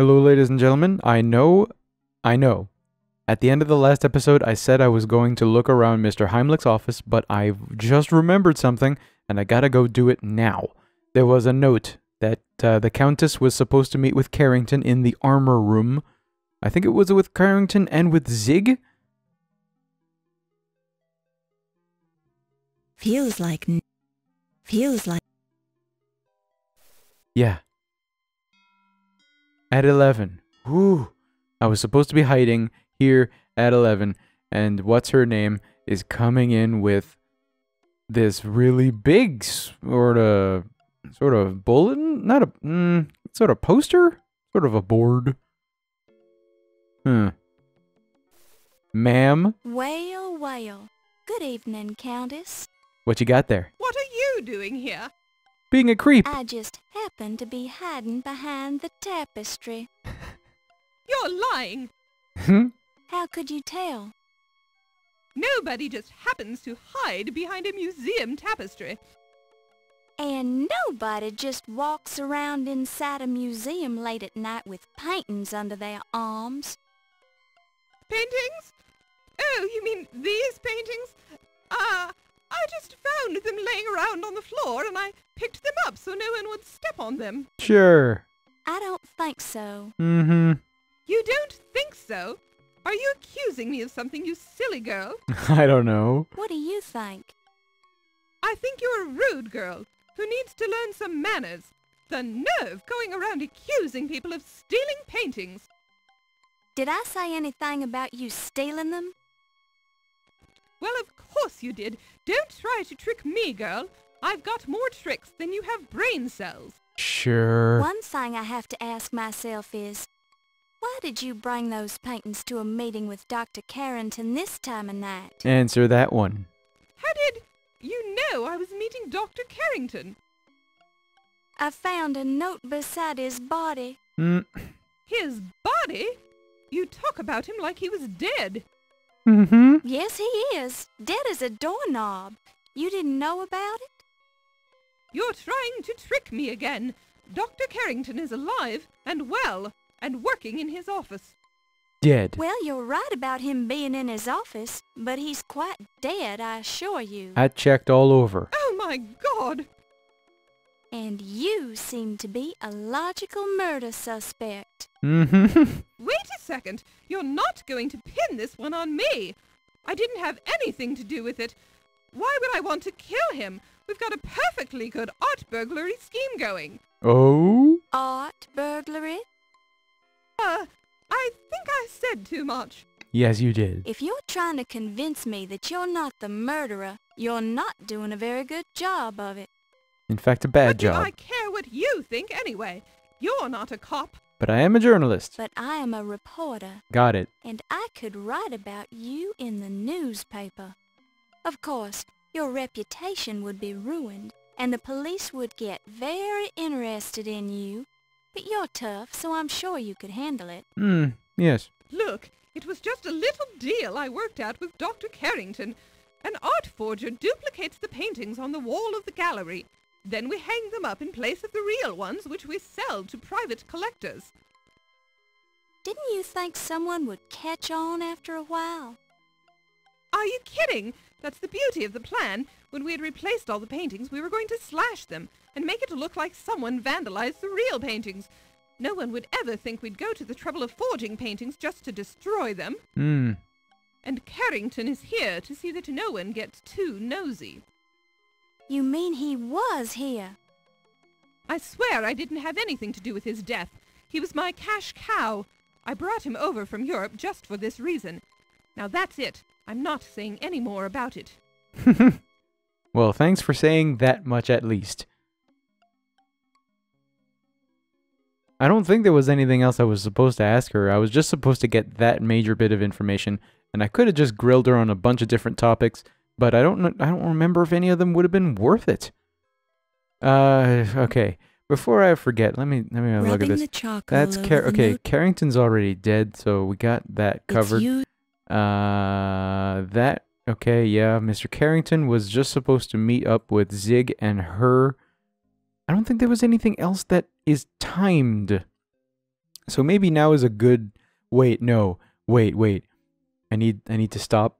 Hello, ladies and gentlemen. I know. At the end of the last episode, I said I was going to look around Mr. Heimlich's office, but I just remembered something, and I gotta go do it now. There was a note that the Countess was supposed to meet with Carrington in the armor room. I think it was with Carrington and with Zig? Feels like... Yeah. At 11. Whew. I was supposed to be hiding here at 11, and what's her name is coming in with this really big sort of bulletin? Not a... sort of poster? Sort of a board. Ma'am? Well. Good evening, Countess. What you got there? What are you doing here? Being a creep. I just happened to be hiding behind the tapestry. You're lying. How could you tell? Nobody just happens to hide behind a museum tapestry. And nobody just walks around inside a museum late at night with paintings under their arms. Paintings? Oh, you mean these paintings? I just found them laying around on the floor and I picked them up so no one would step on them. Sure. I don't think so. You don't think so? Are you accusing me of something, you silly girl? I don't know. What do you think? I think you're a rude girl who needs to learn some manners. The nerve going around accusing people of stealing paintings. Did I say anything about you stealing them? Well, of course you did. Don't try to trick me, girl. I've got more tricks than you have brain cells. Sure. One thing I have to ask myself is, why did you bring those paintings to a meeting with Dr. Carrington this time of night? Answer that one. How did you know I was meeting Dr. Carrington? I found a note beside his body. His body? You talk about him like he was dead. Yes, he is. Dead as a doorknob. You didn't know about it? You're trying to trick me again. Dr. Carrington is alive and well and working in his office. Dead. Well, you're right about him being in his office, but he's quite dead, I assure you. I checked all over. Oh, my God! And you seem to be a logical murder suspect. Wait a second. You're not going to pin this one on me. I didn't have anything to do with it. Why would I want to kill him? We've got a perfectly good art burglary scheme going. Oh? Art burglary? I think I said too much. Yes, you did. If you're trying to convince me that you're not the murderer, you're not doing a very good job of it. In fact, a bad What job. do I care what you think anyway? You're not a cop. But I am a journalist. But I am a reporter, Got it. and I could write about you in the newspaper. Of course, your reputation would be ruined, and the police would get very interested in you. But you're tough, so I'm sure you could handle it. Yes. Look, it was just a little deal I worked out with Dr. Carrington. An art forger duplicates the paintings on the wall of the gallery. Then we hang them up in place of the real ones, which we sell to private collectors. Didn't you think someone would catch on after a while? Are you kidding? That's the beauty of the plan. When we had replaced all the paintings, we were going to slash them and make it look like someone vandalized the real paintings. No one would ever think we'd go to the trouble of forging paintings just to destroy them. And Carrington is here to see that no one gets too nosy. You mean he was here? I swear I didn't have anything to do with his death. He was my cash cow. I brought him over from Europe just for this reason. Now that's it. I'm not saying any more about it. Well, thanks for saying that much at least. I don't think there was anything else I was supposed to ask her. I was just supposed to get that major bit of information, and I could have just grilled her on a bunch of different topics, but I don't remember if any of them would have been worth it. Okay. Before I forget, let me have a look at this. That's okay. Carrington's already dead, so we got that covered. Okay, yeah. Mr. Carrington was just supposed to meet up with Zig and her. I don't think there was anything else that is timed. So maybe now is a good... Wait, no. Wait. I need to stop.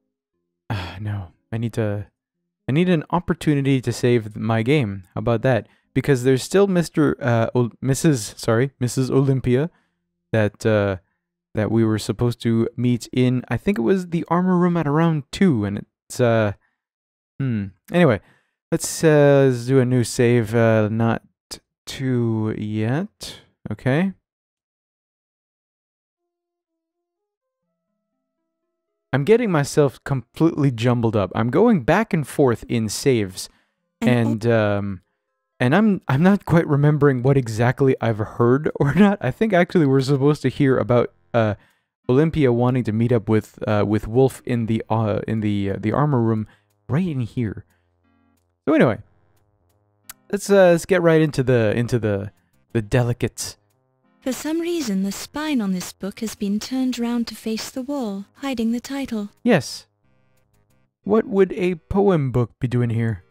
No. I need an opportunity to save my game. How about that? Because there's still Mrs. Olympia that we were supposed to meet in, I think it was the armor room at around 2, and it's anyway, let's do a new save, not 2 yet. Okay. I'm getting myself completely jumbled up. I'm going back and forth in saves, and I'm not quite remembering what exactly I've heard or not. I think actually we're supposed to hear about Olympia wanting to meet up with Wolf in the armor room right in here. So anyway, let's get right into the delicates. For some reason, the spine on this book has been turned round to face the wall, hiding the title. Yes. What would a poem book be doing here?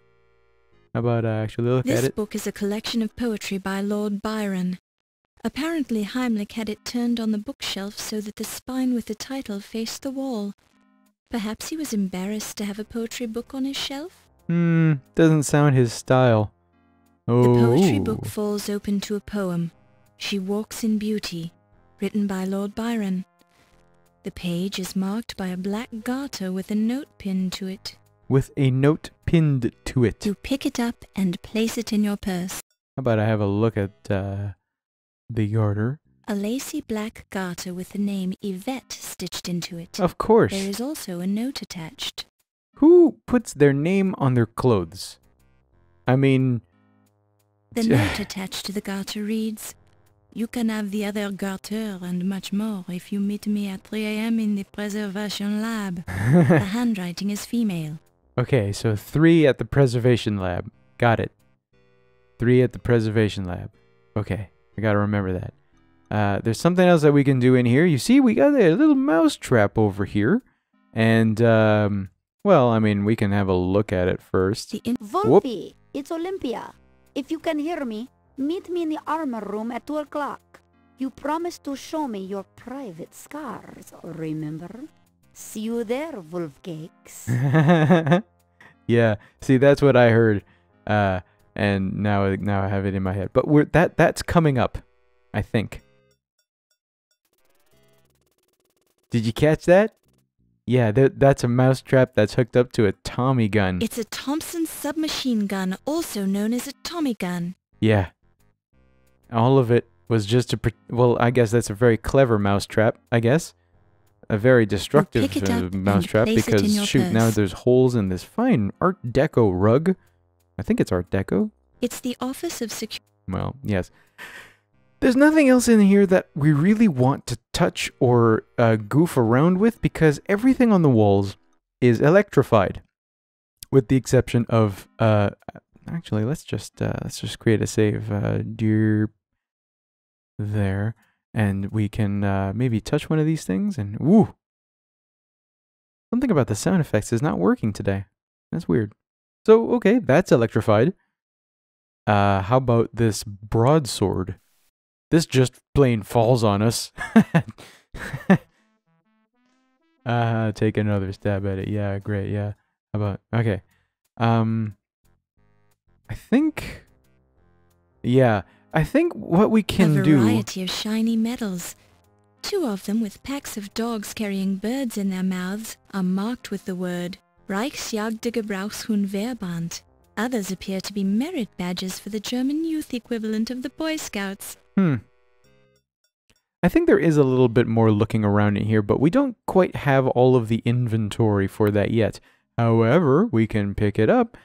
How about I actually look at it? This book is a collection of poetry by Lord Byron. Apparently Heimlich had it turned on the bookshelf so that the spine with the title faced the wall. Perhaps he was embarrassed to have a poetry book on his shelf? Doesn't sound his style. Oh. The poetry book falls open to a poem, She Walks in Beauty, written by Lord Byron. The page is marked by a black garter with a note pinned to it. With a note pinned to it. You pick it up and place it in your purse. How about I have a look at the garter? A lacy black garter with the name Yvette stitched into it. Of course. There is also a note attached. Who puts their name on their clothes? I mean... The note attached to the garter reads, "You can have the other garter and much more if you meet me at 3 a.m. in the Preservation Lab." The handwriting is female. Okay, so 3 at the Preservation Lab. Got it. 3 at the Preservation Lab. Okay, I gotta remember that. There's something else that we can do in here. You see, we got a little mouse trap over here. And, well, I mean, we can have a look at it first. Wolfie, it's Olympia. If you can hear me, meet me in the armor room at 2 o'clock. You promised to show me your private scars, remember? See you there, Wolfcakes. Yeah, see, that's what I heard. And now I have it in my head. But that's coming up, I think. Did you catch that? Yeah, that's a mousetrap that's hooked up to a Tommy gun. It's a Thompson submachine gun, also known as a Tommy gun. Yeah. All of it was just to... Well, I guess that's a very clever mousetrap, I guess. A very destructive mousetrap because, shoot, now there's holes in this fine Art Deco rug. I think it's Art Deco. It's the Office of Security. Well, yes. There's nothing else in here that we really want to touch or goof around with because everything on the walls is electrified. With the exception of... actually, let's just create a save. Dear... There. And we can maybe touch one of these things and... Woo! Something about the sound effects is not working today. That's weird. So, okay, that's electrified. How about this broadsword? This just plain falls on us. Take another stab at it. Yeah, great, yeah. How about... Okay. I think... Yeah, I think what we can do... A variety of shiny metals. 2 of them with packs of dogs carrying birds in their mouths are marked with the word Reichsjagdgebrauchshundverband. Others appear to be merit badges for the German youth equivalent of the Boy Scouts. I think there is a little bit more looking around in here, but we don't quite have all of the inventory for that yet. However, we can pick it up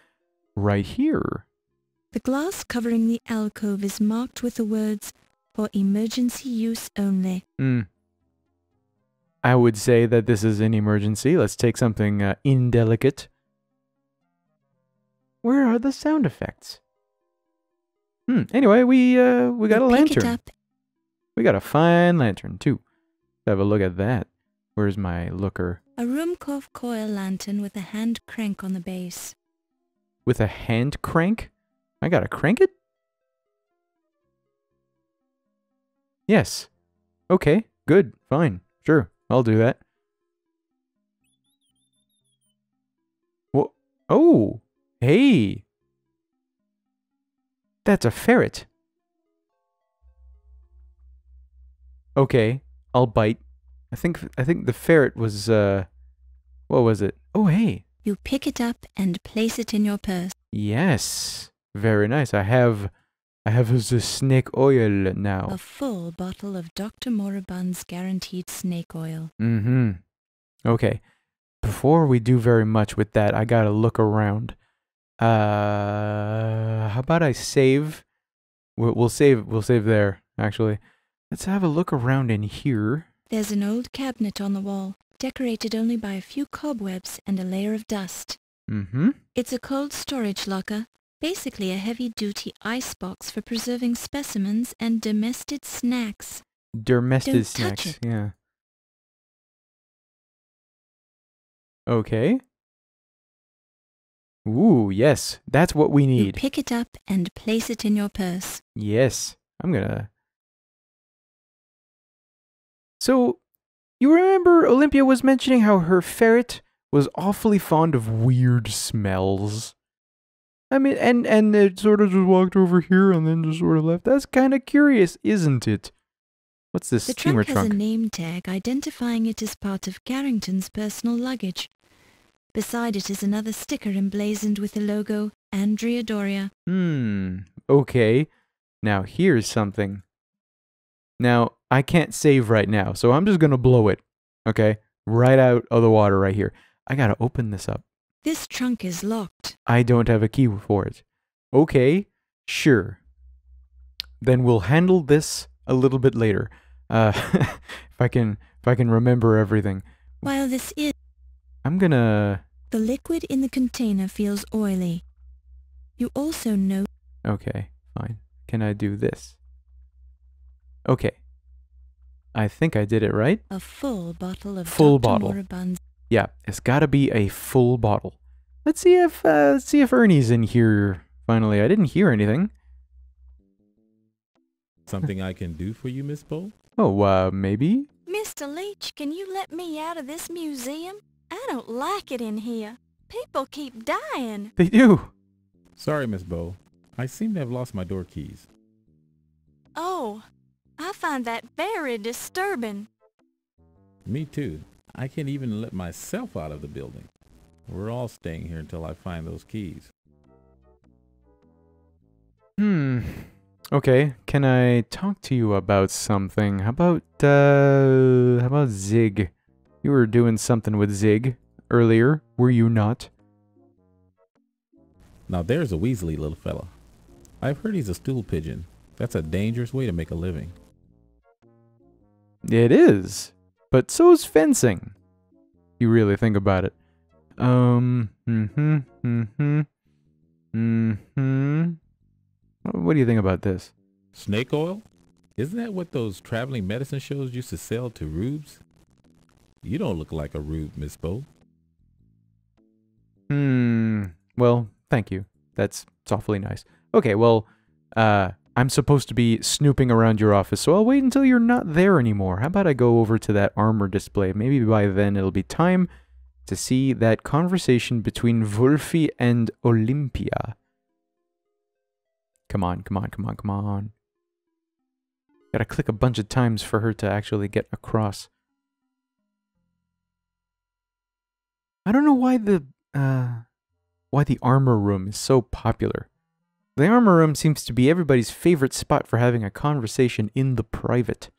right here. The glass covering the alcove is marked with the words, "For emergency use only." I would say that this is an emergency. Let's take something indelicate. Where are the sound effects? Anyway, we got a lantern. Pick it up. We got a fine lantern, too. Let's have a look at that. Where's my looker? A Ruhmkorff coil lantern with a hand crank on the base. With a hand crank? I gotta crank it? Yes. Okay, good, fine, sure, I'll do that. Wha Oh, hey! That's a ferret. Okay, I'll bite. I think the ferret was, what was it? Oh, hey! You pick it up and place it in your purse. Yes, very nice. I have the snake oil now. A full bottle of Dr. Moribund's guaranteed snake oil. Mm-hmm. Okay. Before we do very much with that, I gotta look around. How about I save? We'll save there, actually. Let's have a look around in here. There's an old cabinet on the wall, decorated only by a few cobwebs and a layer of dust. Mm-hmm. It's a cold storage locker, basically a heavy-duty icebox for preserving specimens and domestic snacks. Domestic Don't snacks, touch it. yeah. Okay. Ooh, yes, that's what we You need. pick it up and place it in your purse. Yes, I'm gonna... So, you remember Olympia was mentioning how her ferret was awfully fond of weird smells? I mean, and it sort of just walked over here and then just sort of left. That's kind of curious, isn't it? What's this The steamer trunk has trunk? a name tag identifying it as part of Carrington's personal luggage. Beside it is another sticker emblazoned with the logo Andrea Doria. Okay. Now here's something. Now, I can't save right now, so I'm just gonna blow it. Okay? Right out of the water right here. I gotta open this up. This trunk is locked. I don't have a key for it. Okay, sure. Then we'll handle this a little bit later. If I can remember everything. While this is, I'm gonna... the liquid in the container feels oily. You also note Okay, fine. Can I do this? Okay. I think I did it right. a full bottle of Full Dr. bottle. Moribund's. Yeah, it's gotta be a full bottle. Let's see if Ernie's in here finally. I didn't hear anything. Something I can do for you, Miss Bow? Oh, maybe? Mr. Leach, can you let me out of this museum? I don't like it in here. People keep dying. They do. Sorry, Miss Bow. I seem to have lost my door keys. Oh, I find that very disturbing. Me too. I can't even let myself out of the building. We're all staying here until I find those keys. Okay, can I talk to you about something? How about Zig? You were doing something with Zig earlier, were you not? Now there's a Weasley little fella. I've heard he's a stool pigeon. That's a dangerous way to make a living. It is, but so's fencing. You really think about it. What do you think about this? Snake oil? Isn't that what those traveling medicine shows used to sell to rubes? You don't look like a rube, Miss Bow. Well, thank you. That's awfully nice. Okay, well, I'm supposed to be snooping around your office, so I'll wait until you're not there anymore. How about I go over to that armor display? Maybe by then it'll be time to see that conversation between Wolfie and Olympia. Come on, come on, come on, come on. Gotta click a bunch of times for her to actually get across. I don't know why the armor room is so popular. The armor room seems to be everybody's favorite spot for having a conversation in the private.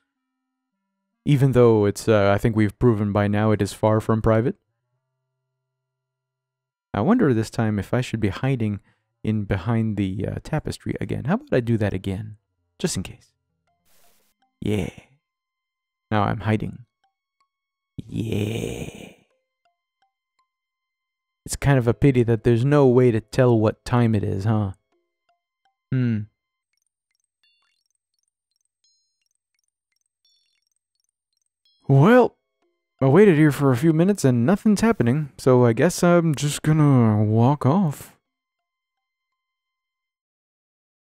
Even though it's, I think we've proven by now it is far from private. I wonder this time if I should be hiding in behind the tapestry again. How about I do that again? Just in case. Yeah. Now I'm hiding. Yeah. It's kind of a pity that there's no way to tell what time it is, huh? Well, I waited here for a few minutes and nothing's happening, so I guess I'm just gonna walk off.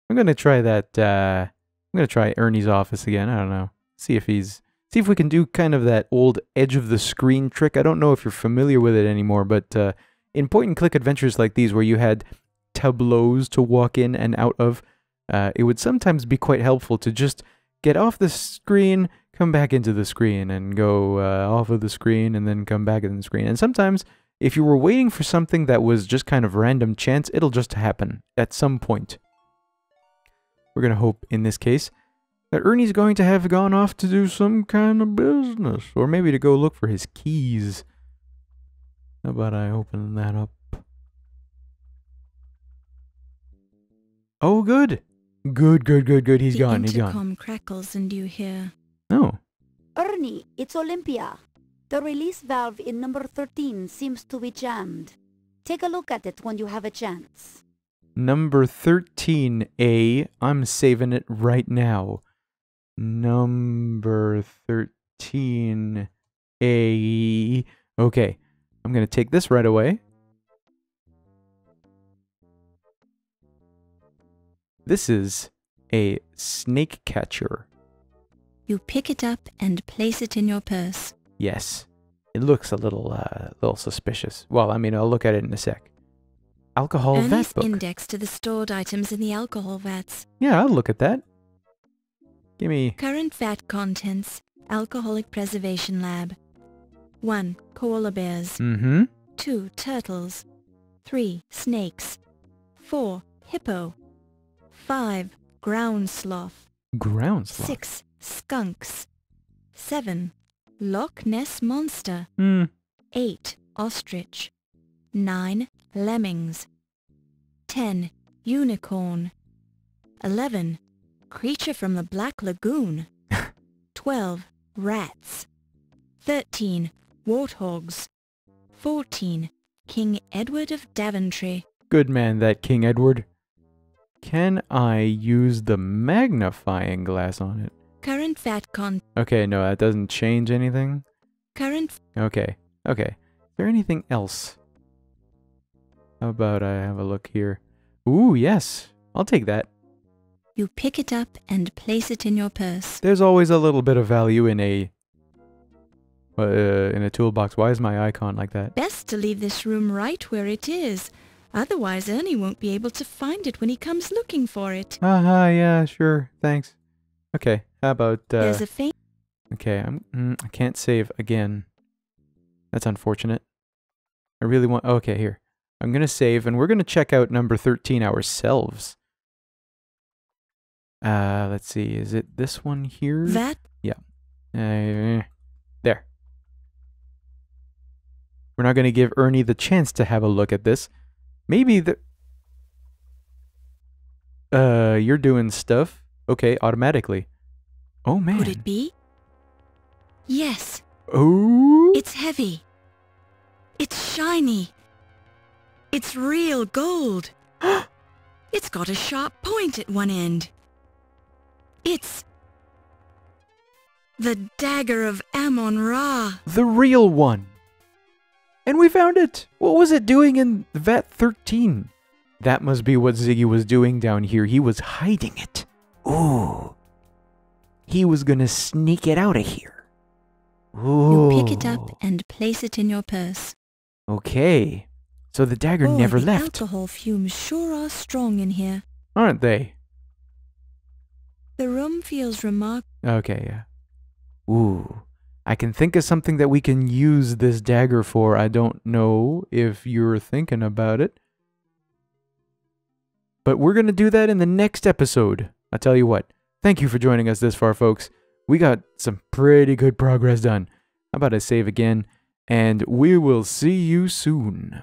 I'm gonna try that, I'm gonna try Ernie's office again, I don't know. See if he's see if we can do kind of that old edge of the screen trick. I don't know if you're familiar with it anymore, but in point-and-click adventures like these where you had tableaus to walk in and out of, it would sometimes be quite helpful to just get off the screen, come back into the screen, and go off of the screen, and then come back into the screen. And sometimes, if you were waiting for something that was just kind of random chance, it'll just happen at some point. We're going to hope, in this case, that Ernie's going to have gone off to do some kind of business. Or maybe to go look for his keys. How about I open that up? Oh, good. Good. He's gone. The intercom crackles and you hear, Oh. Ernie, it's Olympia. The release valve in number 13 seems to be jammed. Take a look at it when you have a chance. Number 13A. I'm saving it right now. Number 13A. Okay. I'm going to take this right away. This is a snake catcher. you pick it up and place it in your purse. Yes. It looks a little suspicious. Well, I mean, I'll look at it in a sec. Alcohol vat Ernie's book. index to the stored items in the alcohol vats. Yeah, I'll look at that. Give me... Current vat contents, Alcoholic Preservation Lab. 1. Koala bears. 2. Turtles. 3. Snakes. 4. Hippo. 5. Ground sloth. Ground sloth. 6. Skunks. 7. Loch Ness Monster. 8. Ostrich. 9. Lemmings. 10. Unicorn. 11. Creature from the Black Lagoon. 12. Rats. 13. Warthogs. 14. King Edward of Daventry. Good man, that King Edward. Can I use the magnifying glass on it? Current vat con... Okay, no, that doesn't change anything. Current... Okay. Is there anything else? How about I have a look here? Ooh, yes. I'll take that. You pick it up and place it in your purse. There's always a little bit of value in a toolbox. Why is my icon like that? Best to leave this room right where it is. Otherwise, Ernie won't be able to find it when he comes looking for it. Yeah, sure. Thanks. Okay, how about, There's a faint... Okay, I can't save again. That's unfortunate. I really want... Okay, here. I'm gonna save, and we're gonna check out number 13 ourselves. Let's see. Is it this one here? That... Yeah. There. We're not gonna give Ernie the chance to have a look at this. Maybe the... You're doing stuff. Okay, automatically. Oh, man. Could it be? Yes. Oh. It's heavy. It's shiny. It's real gold. It's got a sharp point at one end. It's... the dagger of Ammon-Ra. The real one. And we found it. What was it doing in Vat 13? That must be what Ziggy was doing down here. He was hiding it. Ooh. He was gonna sneak it out of here. Ooh. You pick it up and place it in your purse. Okay. So the dagger Boy, never the left. alcohol fumes sure are strong in here. Aren't they? The room feels remarkable. Okay, yeah. Ooh. I can think of something that we can use this dagger for. I don't know if you're thinking about it. But we're going to do that in the next episode. I'll tell you what. Thank you for joining us this far, folks. We got some pretty good progress done. How about I save again? And we will see you soon.